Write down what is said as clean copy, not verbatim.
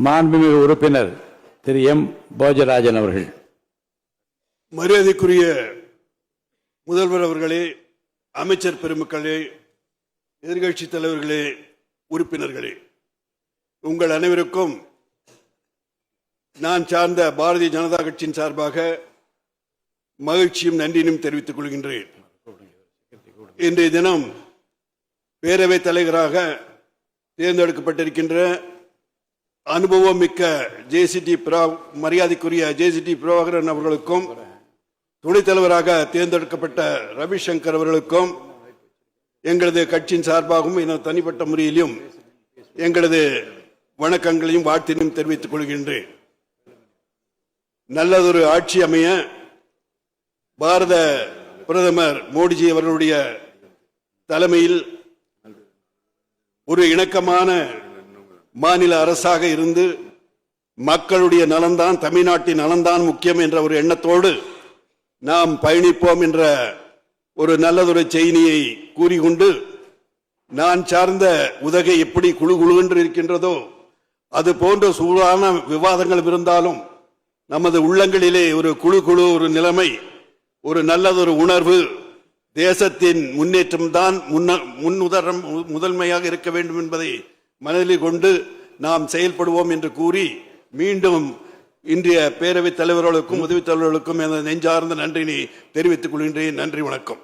மாண்புமிகு உறுப்பினர் திரு எம் போஜராஜன் அவர்கள். மரியாதைக்குரிய முதல்வர் அவர்களே, அமைச்சர் பெருமக்களே, எதிர்கட்சி தலைவர்களே, உறுப்பினர்களே, உங்கள் அனைவருக்கும் நான் சார்ந்த பாரதிய ஜனதா கட்சியின் சார்பாக மகிழ்ச்சியும் நன்றியும் தெரிவித்துக் கொள்கின்றேன். இன்றைய தினம் பேரவைத் தலைவராக தேர்ந்தெடுக்கப்பட்டிருக்கின்ற அனுபவம் மிக்க மரியாதைக்குரிய ஜேசிடி பிரபாகரன் அவர்களுக்கும், துணைத் தலைவராக தேர்ந்தெடுக்கப்பட்ட ரவிசங்கர் அவர்களுக்கும் எங்களது கட்சியின் சார்பாகவும் என தனிப்பட்ட முறையிலும் எங்களது வணக்கங்களையும் வாழ்த்தினையும் தெரிவித்துக் கொள்கின்றேன். நல்லதொரு ஆட்சி அமைய பாரத பிரதமர் மோடிஜி அவர்களுடைய தலைமையில் ஒரு இணக்கமான மாநில அரசாக இருந்து மக்களுடைய நலன்தான், தமிழ்நாட்டின் நலன்தான் முக்கியம் என்ற ஒரு எண்ணத்தோடு நாம் பயணிப்போம் என்ற ஒரு நல்லதொரு செய்தியை கூறிக்கொண்டு, நான் சார்ந்த உதகை எப்படி குழு குழு இருக்கின்றதோ அது போன்ற சூடான விவாதங்கள் இருந்தாலும் நமது உள்ளங்களிலே ஒரு குழு குழு ஒரு நிலைமை, ஒரு நல்லதொரு உணர்வு, தேசத்தின் முன்னேற்றம் தான் முதன்மையாக இருக்க வேண்டும் என்பதை மனதில் கொண்டு நாம் செயல்படுவோம் என்று கூறி, மீண்டும் இன்றைய பேரவைத் தலைவர்களுக்கும் உதவித் தலைவர்களுக்கும் எனது நெஞ்சார்ந்த நன்றினை தெரிவித்துக் கொள்கின்றேன். நன்றி, வணக்கம்.